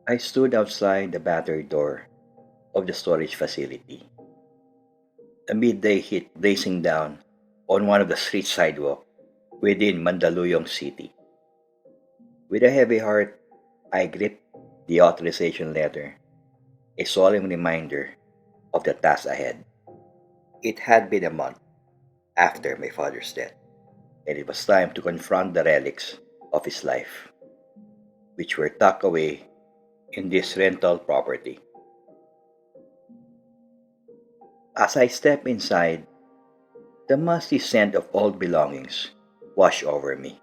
I stood outside the battered door of the storage facility. The midday heat blazing down on one of the street sidewalk within Mandaluyong City. With a heavy heart, I gripped the authorization letter, a solemn reminder of the task ahead. It had been a month after my father's death, and it was time to confront the relics of his life, which were tucked away in this rental property. As I stepped inside, the musty scent of old belongings washed over me,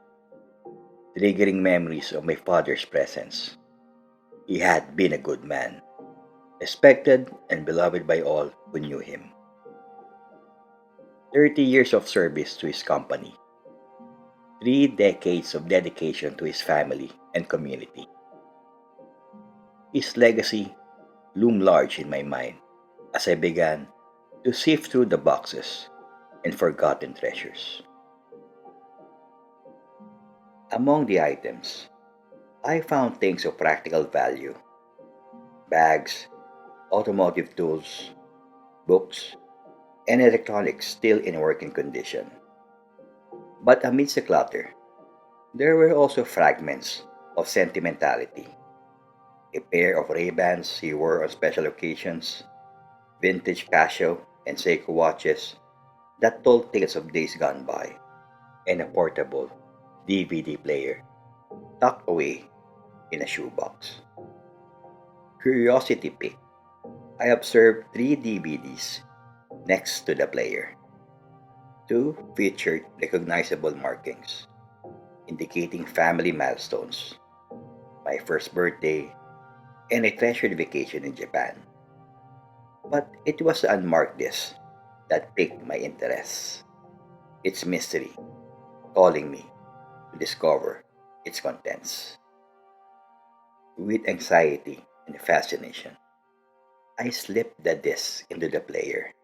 triggering memories of my father's presence. He had been a good man, respected and beloved by all who knew him. 30 years of service to his company, 3 decades of dedication to his family and community. His legacy loomed large in my mind as I began to sift through the boxes and forgotten treasures. Among the items, I found things of practical value: bags, automotive tools, books, and electronics still in working condition. But amidst the clutter, there were also fragments of sentimentality: a pair of Ray-Bans he wore on special occasions, vintage Casio and Seiko watches that told tales of days gone by, and a portable DVD player tucked away in a shoebox. Curiosity piqued. I observed 3 DVDs next to the player. Two featured recognizable markings, indicating family milestones: my first birthday and a treasured vacation in Japan. But it was the unmarked disc that piqued my interest, its mystery calling me to discover its contents. With anxiety and fascination, I slipped the disc into the player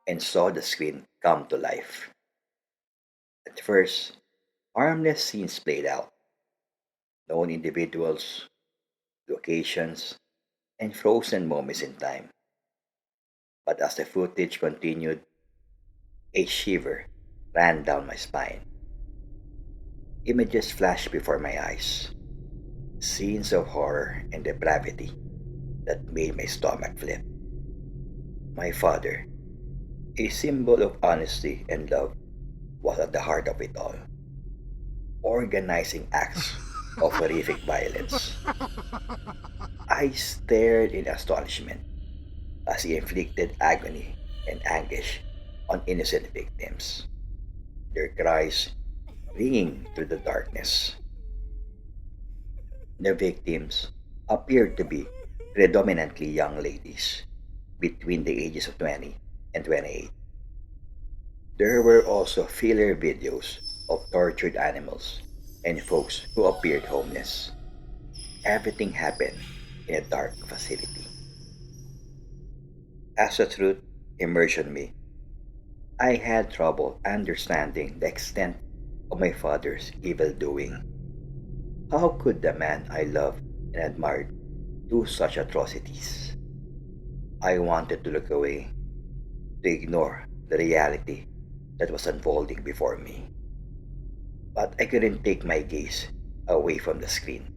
and saw the screen come to life. At first, harmless scenes played out: known individuals, locations, and frozen moments in time. But as the footage continued, a shiver ran down my spine. Images flashed before my eyes, scenes of horror and depravity that made my stomach flip. My father, a symbol of honesty and love, was at the heart of it all, organizing acts of horrific violence. I stared in astonishment as he inflicted agony and anguish on innocent victims, their cries ringing through the darkness. The victims appeared to be predominantly young ladies between the ages of 20 and 28. There were also filler videos of tortured animals and folks who appeared homeless. Everything happened in a dark facility. As the truth emerged on me, I had trouble understanding the extent of my father's evil doing. How could the man I loved and admired do such atrocities? I wanted to look away, to ignore the reality that was unfolding before me. But I couldn't take my gaze away from the screen.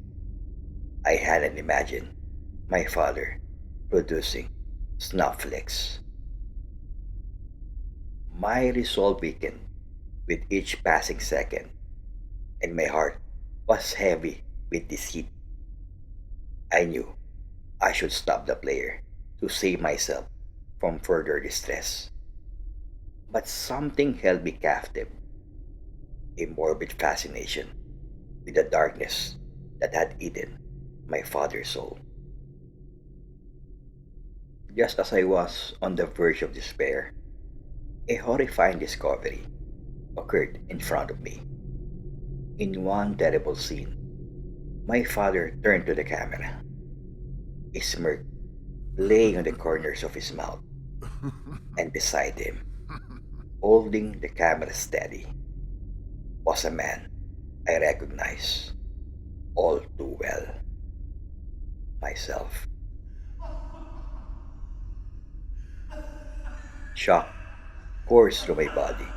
I hadn't imagined my father producing snuff flicks. My resolve weakened with each passing second, and my heart was heavy with deceit. I knew I should stop the player to save myself from further distress. But something held me captive: a morbid fascination with the darkness that had eaten my father's soul. Just as I was on the verge of despair, a horrifying discovery occurred in front of me. In one terrible scene, my father turned to the camera, a smirk playing on the corners of his mouth, and beside him, holding the camera steady, was a man I recognized all too well. myself. Shock coursed through my body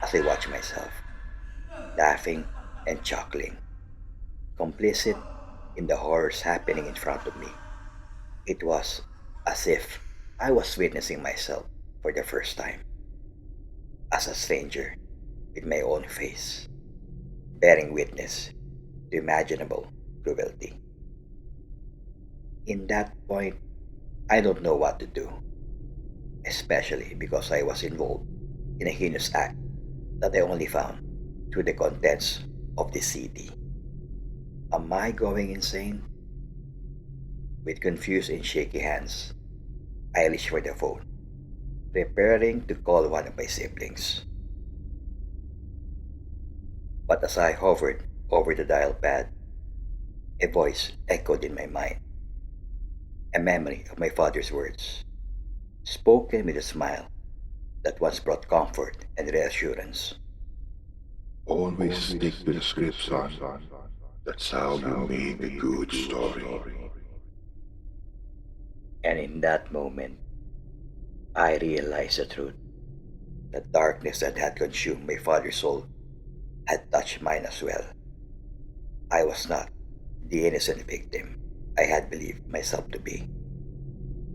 as I watched myself, laughing and chuckling, complicit in the horrors happening in front of me. It was as if I was witnessing myself for the first time, as a stranger with my own face, bearing witness to imaginable cruelty. In that point, I don't know what to do, especially because I was involved in a heinous act that I only found through the contents of the CD. Am I going insane? With confused and shaky hands, I reached for the phone, preparing to call one of my siblings. But as I hovered over the dial pad, a voice echoed in my mind, a memory of my father's words, spoken with a smile that once brought comfort and reassurance. Always stick to the script, son. That's how you make a good story. And in that moment, I realized the truth. The darkness that had consumed my father's soul had touched mine as well. I was not the innocent victim I had believed myself to be.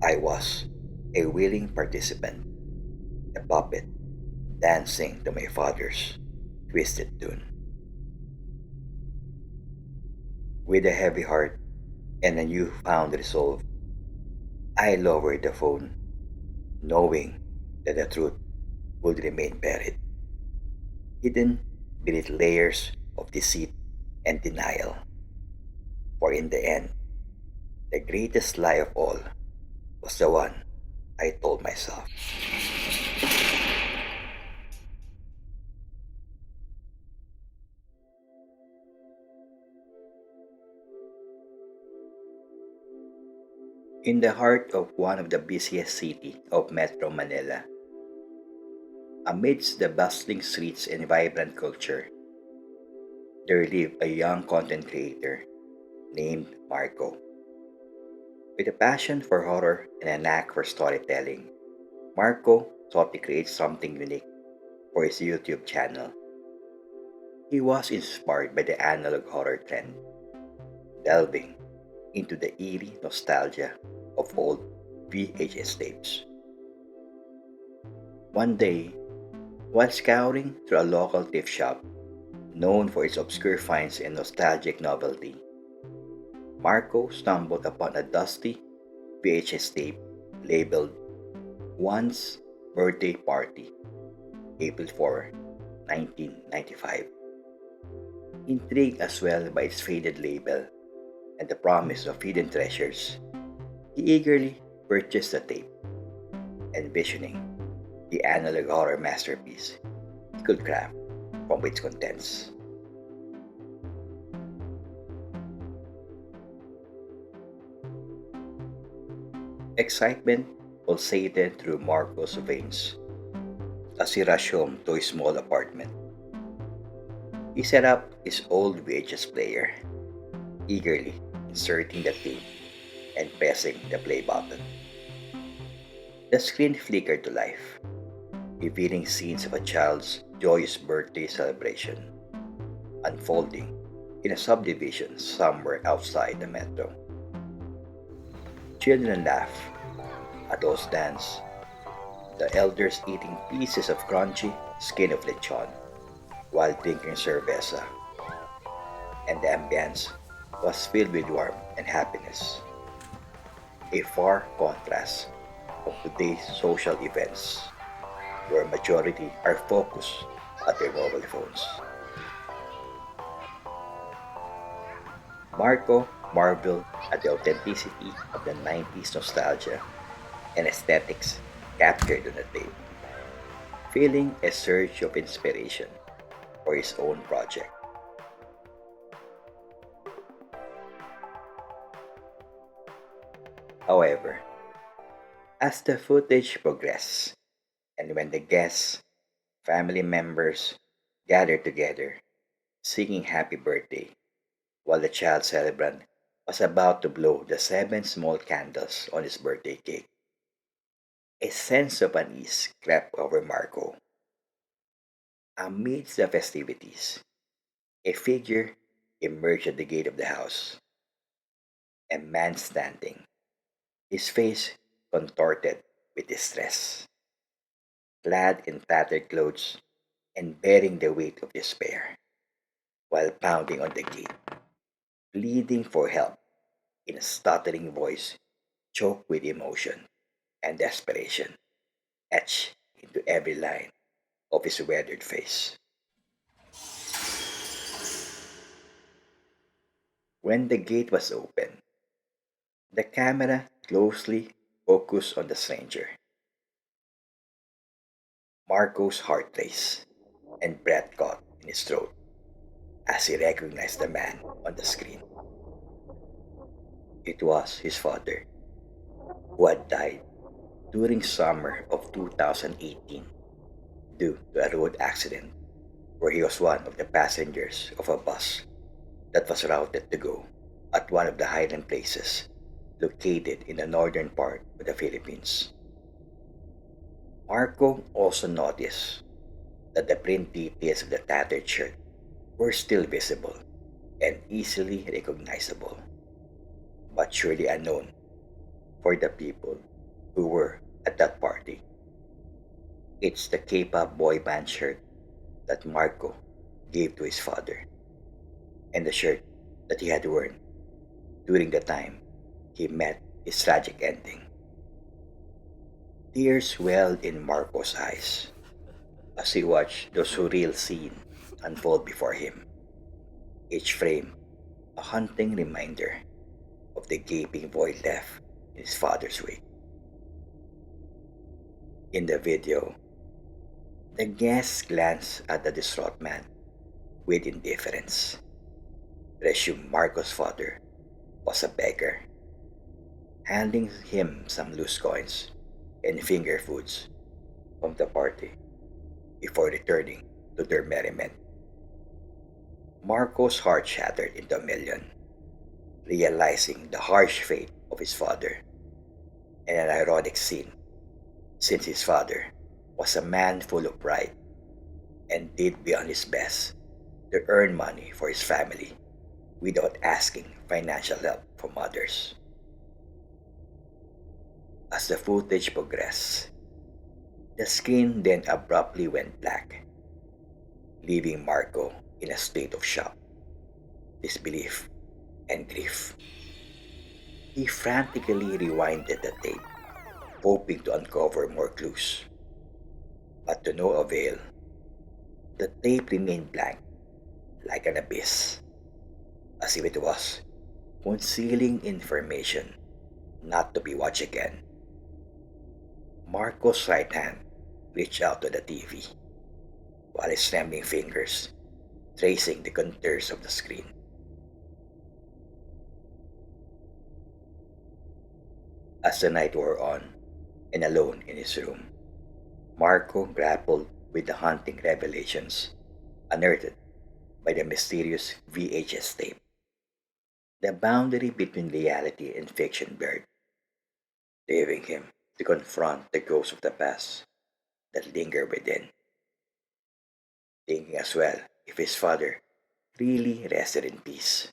I was a willing participant, a puppet dancing to my father's twisted tune. With a heavy heart and a newfound resolve, I lowered the phone, knowing that the truth would remain buried, hidden beneath layers of deceit and denial. For in the end, the greatest lie of all was the one I told myself. In the heart of one of the busiest cities of Metro Manila, amidst the bustling streets and vibrant culture, there lived a young content creator named Marco. With a passion for horror and a knack for storytelling, Marco sought to create something unique for his YouTube channel. He was inspired by the analog horror trend, delving into the eerie nostalgia of old VHS tapes. One day, while scouring through a local thrift shop known for its obscure finds and nostalgic novelty, Marco stumbled upon a dusty VHS tape labeled One's Birthday Party, April 4, 1995. Intrigued as well by its faded label and the promise of hidden treasures, he eagerly purchased the tape, envisioning the analog horror masterpiece he could craft from its contents. Excitement pulsated through Marco's veins as he rushed home to his small apartment. He set up his old VHS player, eagerly inserting the tape and pressing the play button. The screen flickered to life, revealing scenes of a child's joyous birthday celebration unfolding in a subdivision somewhere outside the metro. Children laugh, adults dance, the elders eating pieces of crunchy skin of lechon while drinking cerveza, and the ambience was filled with warmth and happiness, a far contrast of today's social events where majority are focused at their mobile phones. Marco marveled at the authenticity of the 90s nostalgia and aesthetics captured on the tape, feeling a surge of inspiration for his own project. However, as the footage progressed, and when the guests, family members gathered together, singing happy birthday, while the child celebrant was about to blow the seven small candles on his birthday cake. A sense of unease crept over Marco. Amidst the festivities, a figure emerged at the gate of the house, a man standing, his face contorted with distress, clad in tattered clothes and bearing the weight of despair, while pounding on the gate, pleading for help in a stuttering voice choked with emotion and desperation, etched into every line of his weathered face. When the gate was open, the camera closely focused on the stranger. Marco's heart raced and breath caught in his throat as he recognized the man on the screen. It was his father, who had died during summer of 2018 due to a road accident where he was one of the passengers of a bus that was routed to go at one of the highland places located in the northern part of the Philippines. Marco also noticed that the print details of the tattered shirt were still visible and easily recognizable, but surely unknown for the people who were at that party. It's the K-pop boy band shirt that Marco gave to his father, and the shirt that he had worn during the time he met his tragic ending. Tears welled in Marco's eyes as he watched the surreal scene unfold before him, each frame a haunting reminder of the gaping void left in his father's wake. In the video, the guests glanced at the distraught man with indifference, presumed Marco's father was a beggar, handing him some loose coins and finger foods from the party before returning to their merriment. Marco's heart shattered into a million, realizing the harsh fate of his father, and an ironic scene since his father was a man full of pride and did beyond his best to earn money for his family without asking financial help from others. As the footage progressed, the screen then abruptly went black, leaving Marco in a state of shock, disbelief, and grief. He frantically rewinded the tape, hoping to uncover more clues, but to no avail. The tape remained blank, like an abyss, as if it was concealing information not to be watched again. Marco's right hand reached out to the TV, while his trembling fingers tracing the contours of the screen. As the night wore on, and alone in his room, Marco grappled with the haunting revelations unearthed by the mysterious VHS tape. The boundary between reality and fiction blurred, leaving him to confront the ghosts of the past that linger within, thinking as well if his father really rested in peace,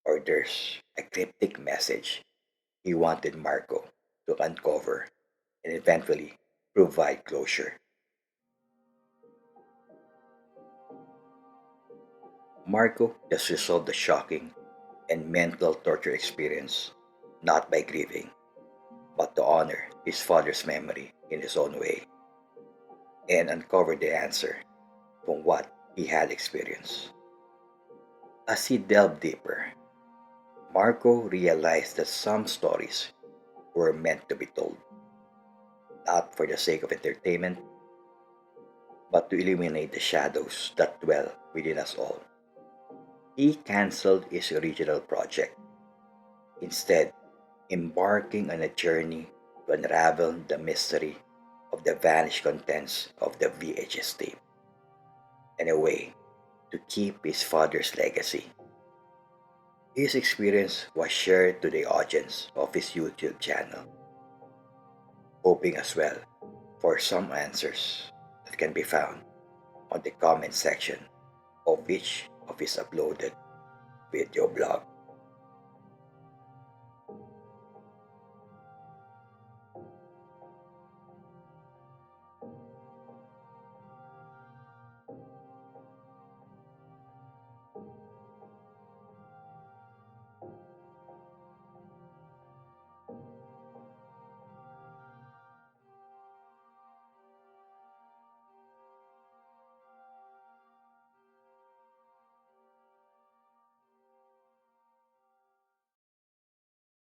or there's a cryptic message he wanted Marco to uncover and eventually provide closure. Marco just resolved the shocking and mental torture experience not by grieving, but to honor his father's memory in his own way and uncover the answer from what he had experienced. As he delved deeper, Marco realized that some stories were meant to be told, not for the sake of entertainment, but to illuminate the shadows that dwell within us all. He cancelled his original project, instead, embarking on a journey to unravel the mystery of the vanished contents of the VHS tape, and a way to keep his father's legacy. His experience was shared to the audience of his YouTube channel, hoping as well for some answers that can be found on the comment section of each of his uploaded video blog.